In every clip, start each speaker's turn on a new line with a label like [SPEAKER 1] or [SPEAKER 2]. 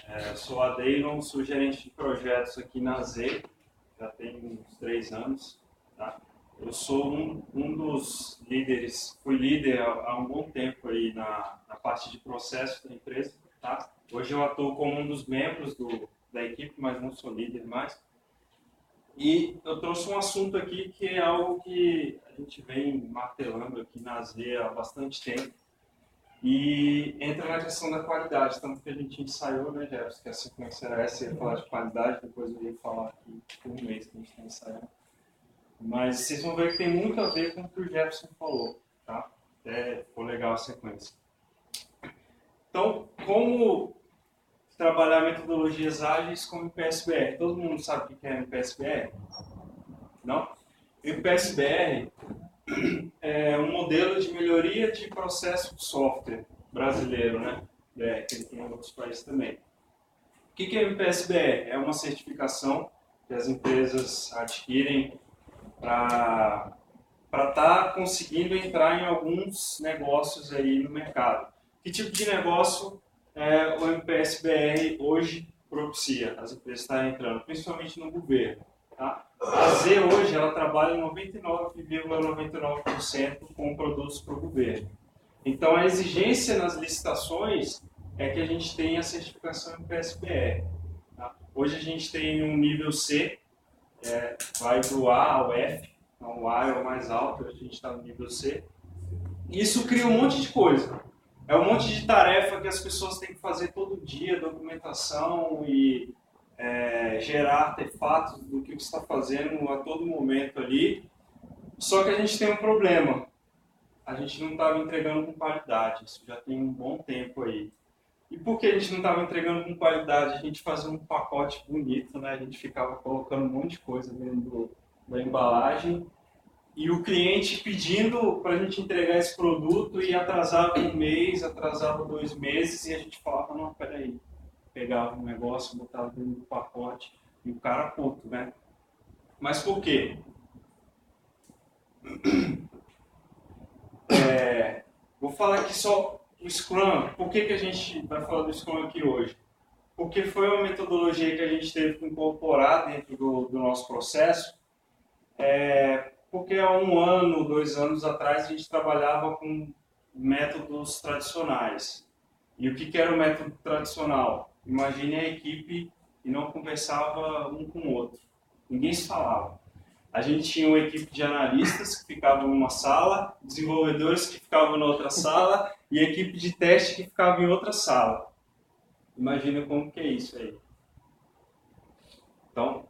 [SPEAKER 1] Eu sou a Deivon, sou gerente de projetos aqui na Z, já tem uns 3 anos. Tá? Eu sou um dos líderes, fui líder há um bom tempo aí na parte de processo da empresa. Tá? Hoje eu atuo como um dos membros da equipe, mas não sou líder mais. E eu trouxe um assunto aqui que é algo que a gente vem martelando aqui na Z há bastante tempo. E entra na questão da qualidade, tanto que a gente ensaiou, né, Jefferson, que a sequência era essa, ia falar de qualidade, depois eu ia falar aqui por um mês que a gente está ensaiando. Mas vocês vão ver que tem muito a ver com o que o Jefferson falou, tá? Até ficou legal a sequência. Então, como trabalhar metodologias ágeis como o PSBR? Todo mundo sabe o que é o PSBR? Não? O PSBR é um modelo de melhoria de processo de software brasileiro, né? Que tem em outros países também. O que é o PSBR? É uma certificação que as empresas adquirem para estar conseguindo entrar em alguns negócios aí no mercado. Que tipo de negócio o MPSBR hoje propicia as empresas estarem entrando, principalmente no governo? Tá? A Z hoje ela trabalha 99,99% com produtos para o governo. Então a exigência nas licitações é que a gente tenha a certificação MPSBR. Tá? Hoje a gente tem um nível C, vai do A ao F, então o A é o mais alto, a gente está no nível C. Isso cria um monte de coisa. É um monte de tarefa que as pessoas têm que fazer todo dia, documentação e gerar artefatos do que você está fazendo a todo momento ali. Só que a gente tem um problema. A gente não estava entregando com qualidade. Isso já tem um bom tempo aí. E por que a gente não estava entregando com qualidade? A gente fazia um pacote bonito, né? A gente ficava colocando um monte de coisa dentro da embalagem e o cliente pedindo para a gente entregar esse produto e atrasava um mês, atrasava 2 meses e a gente falava, não, peraí. Pegava um negócio, botava dentro do pacote e o cara puto, né? Mas por quê? Vou falar aqui só o Scrum. Por que a gente vai falar do Scrum aqui hoje? Porque foi uma metodologia que a gente teve que incorporar dentro do nosso processo. Porque há 1 ano, 2 anos atrás, a gente trabalhava com métodos tradicionais. E o que era o método tradicional? Imagine a equipe que não conversava um com o outro. Ninguém se falava. A gente tinha uma equipe de analistas que ficavam numa sala, desenvolvedores que ficavam na outra sala e equipe de teste que ficava em outra sala. Imagina como que é isso aí. Então,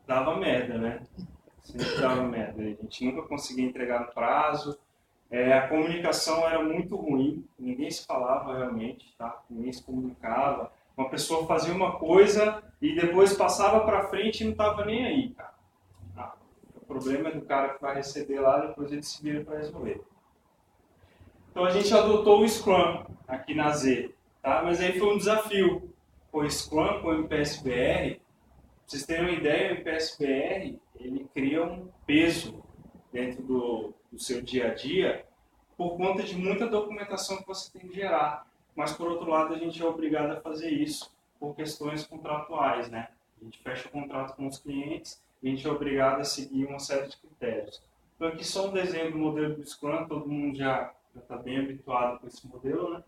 [SPEAKER 1] dava merda, né? Sempre dava merda. A gente nunca conseguia entregar no prazo. A comunicação era muito ruim, ninguém se falava realmente, tá? Ninguém se comunicava. Uma pessoa fazia uma coisa e depois passava para frente e não estava nem aí, cara. O problema é do cara que vai receber lá, depois ele se vira para resolver. Então a gente adotou o Scrum aqui na Z, tá? Mas aí foi um desafio. O Scrum com o MPSBR, pra vocês terem uma ideia, o MPSBR ele cria um peso dentro do seu dia a dia por conta de muita documentação que você tem que gerar. Mas, por outro lado, a gente é obrigado a fazer isso por questões contratuais, né? A gente fecha o contrato com os clientes e a gente é obrigado a seguir uma série de critérios. Então, aqui só um desenho do modelo do Scrum, todo mundo já está bem habituado com esse modelo, né?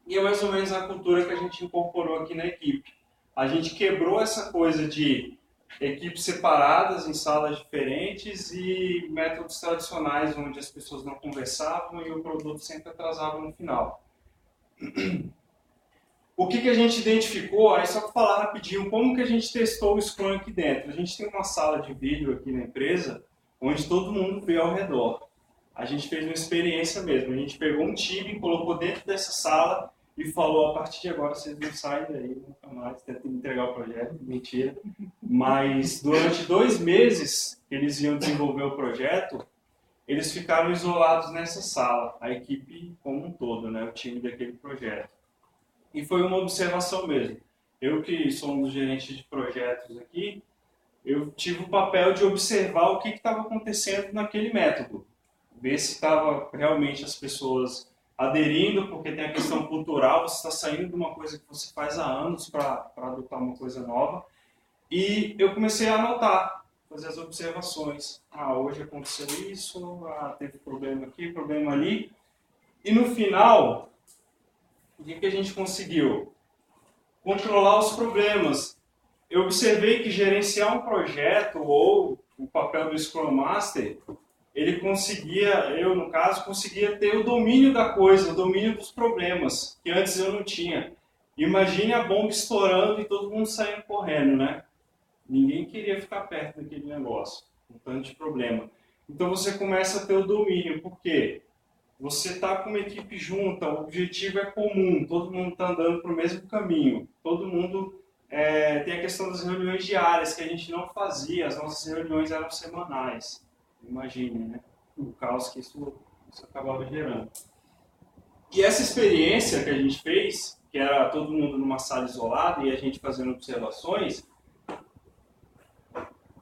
[SPEAKER 1] E é mais ou menos a cultura que a gente incorporou aqui na equipe. A gente quebrou essa coisa de equipes separadas em salas diferentes e métodos tradicionais onde as pessoas não conversavam e o produto sempre atrasava no final. O que a gente identificou, aí só para falar rapidinho, como que a gente testou o Scrum aqui dentro. A gente tem uma sala de vídeo aqui na empresa onde todo mundo vê ao redor. A gente fez uma experiência mesmo, a gente pegou um time, colocou dentro dessa sala e falou, a partir de agora vocês não saem daí, nunca mais, tentem entregar o projeto, mentira. Mas durante 2 meses que eles iam desenvolver o projeto, eles ficaram isolados nessa sala, a equipe como um todo, né, o time daquele projeto. E foi uma observação mesmo. Eu que sou um dos gerentes de projetos aqui, eu tive o papel de observar o que estava acontecendo naquele método. Ver se estava realmente as pessoas aderindo, porque tem a questão cultural, você está saindo de uma coisa que você faz há anos para adotar uma coisa nova. E eu comecei a anotar, fazer as observações. Hoje aconteceu isso, teve problema aqui, problema ali. E no final, o que a gente conseguiu? Controlar os problemas. Eu observei que gerenciar um projeto ou o papel do Scrum Master, ele conseguia, eu no caso, conseguia ter o domínio da coisa, o domínio dos problemas, que antes eu não tinha. Imagine a bomba estourando e todo mundo saindo correndo, né? Ninguém queria ficar perto daquele negócio, um tanto de problema. Então você começa a ter o domínio, por quê? Você está com uma equipe junta, o objetivo é comum, todo mundo está andando para o mesmo caminho, todo mundo tem a questão das reuniões diárias, que a gente não fazia, as nossas reuniões eram semanais. Imagine, né? O caos que isso acabava gerando. E essa experiência que a gente fez, que era todo mundo numa sala isolada e a gente fazendo observações,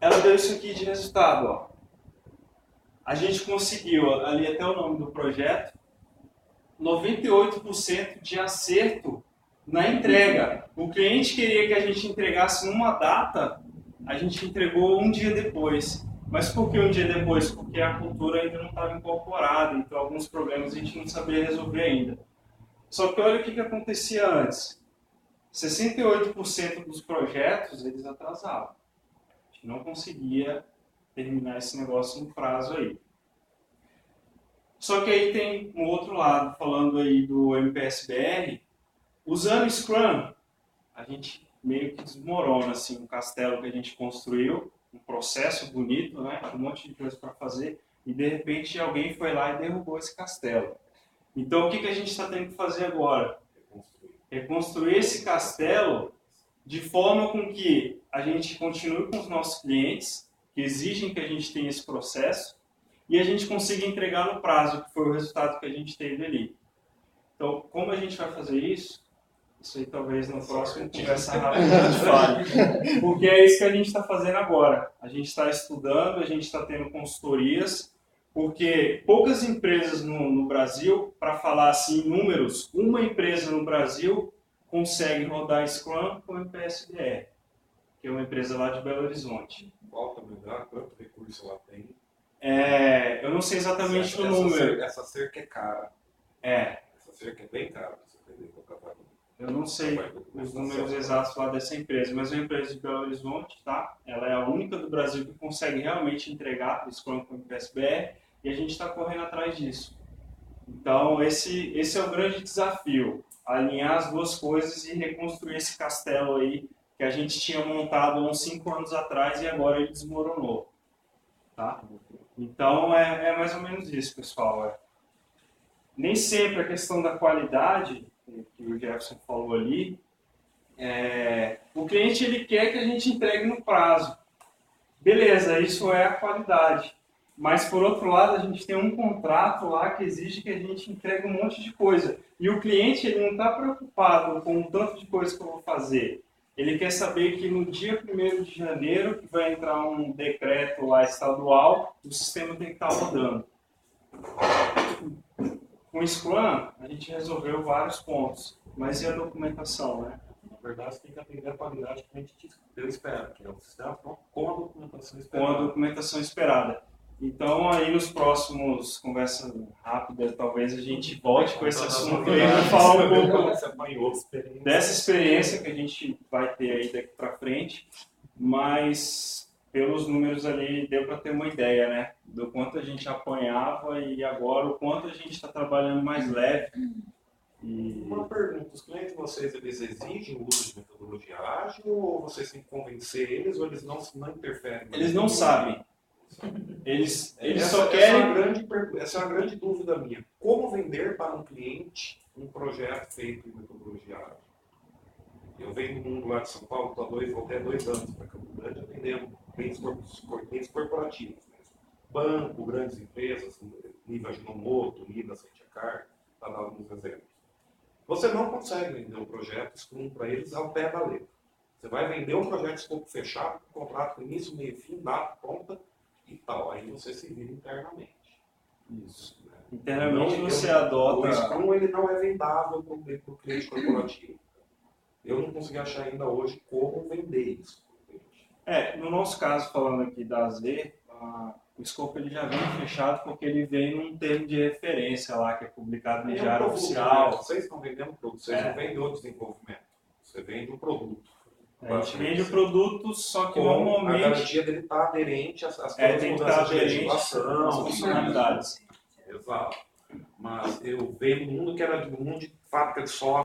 [SPEAKER 1] ela deu isso aqui de resultado. Ó. A gente conseguiu, ali até o nome do projeto, 98% de acerto na entrega. O cliente queria que a gente entregasse numa data, a gente entregou um dia depois. Mas por que um dia depois? Porque a cultura ainda não estava incorporada, então alguns problemas a gente não sabia resolver ainda. Só que olha o que acontecia antes. 68% dos projetos eles atrasavam. A gente não conseguia terminar esse negócio no prazo aí. Só que aí tem um outro lado, falando aí do MPSBR, usando Scrum, a gente meio que desmorona assim, um castelo que a gente construiu, um processo bonito, né, um monte de coisa para fazer, e de repente alguém foi lá e derrubou esse castelo. Então o que a gente está tendo que fazer agora? Reconstruir esse castelo de forma com que a gente continue com os nossos clientes, que exigem que a gente tenha esse processo, e a gente consiga entregar no prazo, que foi o resultado que a gente teve ali. Então, como a gente vai fazer isso? Isso aí talvez no próximo conversa rápida a gente fale. Porque é isso que a gente está fazendo agora. A gente está estudando, a gente está tendo consultorias, porque poucas empresas no Brasil, para falar assim em números, uma empresa no Brasil consegue rodar Scrum com MPSBR, que é uma empresa lá de Belo Horizonte.
[SPEAKER 2] Qual também dá? Quanto recurso lá tem?
[SPEAKER 1] Eu não sei exatamente o número.
[SPEAKER 2] Essa cerca é cara. Essa cerca é bem cara para você aprender com o cavalo.
[SPEAKER 1] Eu não sei os números exatos lá dessa empresa, mas é uma empresa de Belo Horizonte, tá? Ela é a única do Brasil que consegue realmente entregar o Scrum com o PSBR e a gente está correndo atrás disso. Então, esse é o grande desafio, alinhar as duas coisas e reconstruir esse castelo aí que a gente tinha montado há uns 5 anos atrás e agora ele desmoronou, tá? Então, é mais ou menos isso, pessoal. Nem sempre a questão da qualidade, que o Jefferson falou ali, o cliente ele quer que a gente entregue no prazo. Beleza, isso é a qualidade. Mas, por outro lado, a gente tem um contrato lá que exige que a gente entregue um monte de coisa. E o cliente ele não está preocupado com o tanto de coisa que eu vou fazer. Ele quer saber que no dia 1º de janeiro, que vai entrar um decreto lá estadual, o sistema tem que estar rodando. Com o Scrum, a gente resolveu vários pontos. Mas e a documentação, né?
[SPEAKER 2] Na verdade, você tem que atender a qualidade que a gente espera, que é o sistema com a documentação esperada.
[SPEAKER 1] Com a documentação esperada. Então, aí nos próximos conversas rápidas, talvez a gente volte com esse assunto aí para falar um pouco dessa experiência que a gente vai ter aí daqui para frente, mas pelos números ali deu para ter uma ideia, né? Do quanto a gente apanhava e agora o quanto a gente está trabalhando mais leve.
[SPEAKER 2] Uma pergunta, os clientes de vocês, eles exigem o uso de metodologia ágil ou vocês têm que convencer eles ou eles não interferem?
[SPEAKER 1] Eles não sabem. Eles só querem...
[SPEAKER 2] Essa é uma grande dúvida minha. Como vender para um cliente um projeto feito em metodologia ágil? Eu venho do mundo lá de São Paulo, vou até 2 anos para Campo Grande, atendendo clientes corporativos. Né? Banco, grandes empresas, nível Ajinomoto, nível Santiacar, para dar alguns exemplos. Você não consegue vender um projeto Scrum para eles ao pé da letra. Você vai vender um projeto de escopo fechado, com contrato com início, meio, fim, data, conta e tal. Aí você se vira internamente.
[SPEAKER 1] Isso.
[SPEAKER 2] Né?
[SPEAKER 1] Internamente você
[SPEAKER 2] O
[SPEAKER 1] adota...
[SPEAKER 2] Scrum ele não é vendável para o cliente corporativo. Eu não consegui achar ainda hoje como vender isso.
[SPEAKER 1] No nosso caso, falando aqui da Z, o escopo ele já vem fechado porque ele vem num termo de referência lá, que é publicado no Diário Oficial.
[SPEAKER 2] Vocês estão vendendo produto, vocês não vendem o desenvolvimento, você vende o produto.
[SPEAKER 1] A gente vende o produto, só que
[SPEAKER 2] com
[SPEAKER 1] normalmente...
[SPEAKER 2] a garantia dele estar aderente às todas
[SPEAKER 1] tem que estar
[SPEAKER 2] mudanças de
[SPEAKER 1] aderente
[SPEAKER 2] legislação,
[SPEAKER 1] às funcionalidades.
[SPEAKER 2] Exato. Mas eu venho do mundo que era do mundo de fábrica de software,